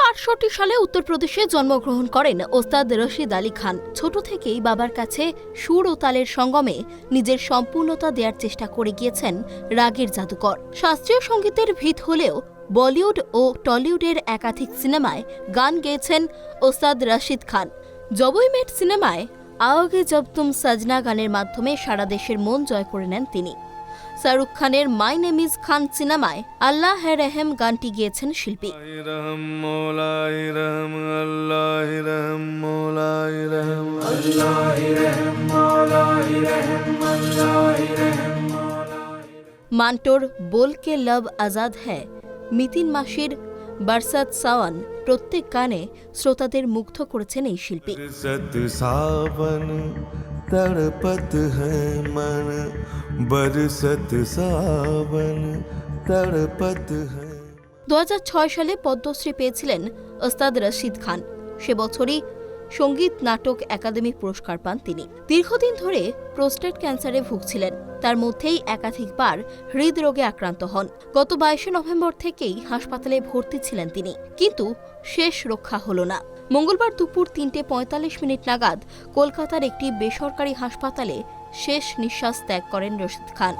1968 সালে উত্তরপ্রদেশে জন্মগ্রহণ করেন ওস্তাদ রশিদ আলী খান। ছোট থেকেই বাবার কাছে সুর ও তালের সঙ্গমে নিজের সম্পূর্ণতা দেওয়ার চেষ্টা করে গিয়েছেন রাগের জাদুকর। শাস্ত্রীয় সঙ্গীতের ভিত হলেও বলিউড ও টলিউডের একাধিক সিনেমায় গান গেয়েছেন ওস্তাদ রশিদ খান। জবই মেট সিনেমায় आओगे जब तुम सजना গানের মাধ্যমে সারা দেশের মন জয় করে নেন তিনি। শাহরুখ খানের মাই নেম ইজ খান সিনেমায় আল্লাহ হে রহম গানটি গেয়েছেন শিল্পী। মান্টোর बोल के लब आजाद है, মিতিন মাসির বরসাত সাওয়ান প্রত্যেক গানে শ্রোতাদের মুগ্ধ করেছেন এই শিল্পী। 2006 সালে পদ্মশ্রী পেয়েছিলেন ওস্তাদ রশিদ খান। সে বছরই সঙ্গীত নাটক একাডেমি পুরস্কার পান তিনি। দীর্ঘদিন ধরে প্রোস্টেট ক্যান্সারে ভুগছিলেন। তার মধ্যেই একাধিকবার হৃদরোগে আক্রান্ত হন। গত 22 নভেম্বর থেকেই হাসপাতালে ভর্তি ছিলেন তিনি, কিন্তু শেষ রক্ষা হল না। মঙ্গলবার দুপুর 3:45 নাগাদ কলকাতার একটি বেসরকারি হাসপাতালে শেষ নিঃশ্বাস ত্যাগ করেন রশিদ খান।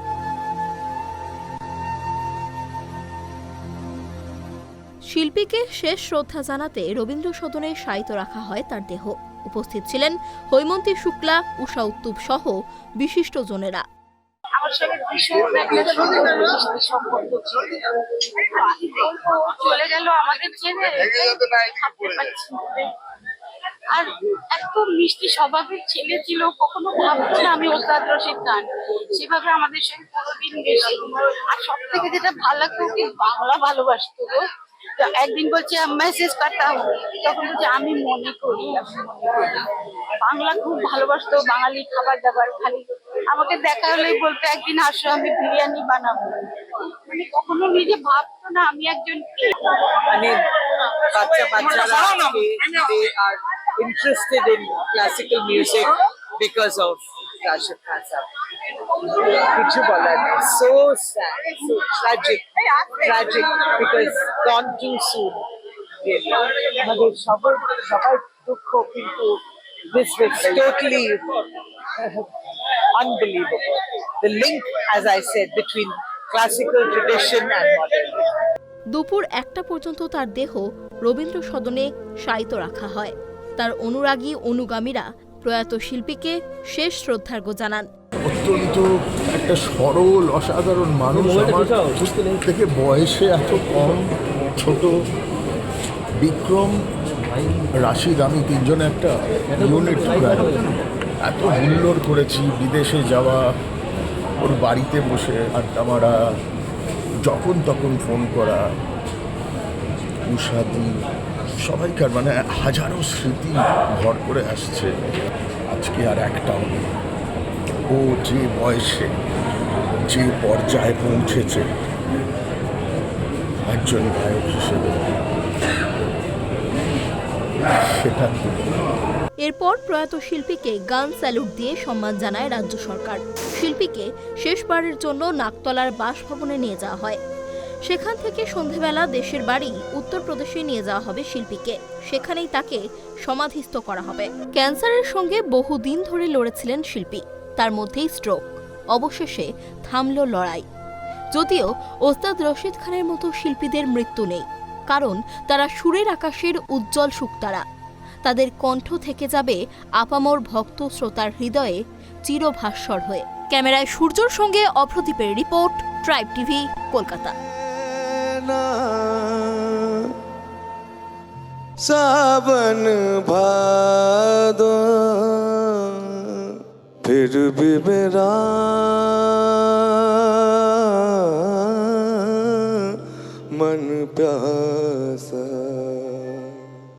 শিল্পীকে শেষ শ্রদ্ধা জানাতে রবীন্দ্র সদনে শায়িত রাখা হয় তার দেহ। উপস্থিত ছিলেন হৈমন্তী শুক্লা, উষা উত্তুপ সহ বিশিষ্টজনেরা। চলে গেল আমাদের ছেড়ে, আর এত মিষ্টি স্বভাবের ছেলে ছিল, কখনো ভাবছি না আমি ওস্তাদ রশিদ খান সেভাবে আমাদের সঙ্গে কোনোদিন বেশি। আর সব থেকে যেটা ভালো লাগতো, কি বাংলা ভালোবাসতো গো। তো একদিন বলছে মেসেজ করতা, তখন বলছে আমি মনে করি। বাংলা খুব ভালোবাসতো, বাঙালি খাবার দাবার। খালি আমাকে দেখা হলেই বলতো একদিন আসো, আমি বিরিয়ানি বানাবো। মানে কখনো নিজে ভাবতো না আমি একজন মানে বাচ্চারা they are interested in classical music because of Rashid Khan sir. কিছু বলার নেই, so sad, so tragic because gone too soon. আমাদের সবার দুঃখ, কিন্তু this was totally unbelievable. The link, as I said, between classical tradition and modern. দুপুর 1টা পর্যন্ত তার দেহ রবীন্দ্র সদনে শায়িত রাখা হয়। তার অনুরাগী অনুগামীরা প্রয়াত শিল্পীকে শেষ শ্রদ্ধার্ঘ্য জানান। অত্যন্ত একটা সরল অসাধারণ মানুষ, আমার থেকে বয়সে এত কম, ছোট। বিক্রম, রাশিদ, আমি তিনজনে একটা ইউনিট, এত হুল্লোড় করেছি। বিদেশে যাওয়া, ওর বাড়িতে বসে আড্ডা মারা, যখন তখন ফোন করা, উষাদি, সবাইকার মানে হাজারো স্মৃতি ভর করে আসছে। আজকে আর একটাও নেই। ও যে বয়সে, যে পর্যায়ে পৌঁছেছে একজন গায়ক হিসেবে, সেটা এরপর প্রয়াত শিল্পীকে গান স্যালুট দিয়ে সম্মান জানায় রাজ্য সরকার। শিল্পীকে শেষবারের জন্য নাকতলার বাসভবনে নিয়ে যাওয়া হয়। সেখান থেকে সন্ধেবেলা দেশের বাড়ি উত্তরপ্রদেশে নিয়ে যাওয়া হবে শিল্পীকে। সেখানেই তাকে সমাধিস্থ করা হবে। ক্যান্সারের সঙ্গে বহুদিন ধরে লড়েছিলেন শিল্পী, তার মধ্যেই স্ট্রোক। অবশেষে থামল লড়াই। যদিও ওস্তাদ রশিদ খানের মতো শিল্পীদের মৃত্যু নেই, কারণ তারা সুরের আকাশের উজ্জ্বল শুকতারা। তাদের কণ্ঠ থেকে যাবে আপামর ভক্ত শ্রোতার হৃদয়ে চিরভাস্বর হয়ে। ক্যামেরায় সূর্যর সঙ্গে অভ্রদীপের রিপোর্ট, ট্রাইব টিভি, কলকাতা। सावन भादो फिर भी मेरा मन प्यासा।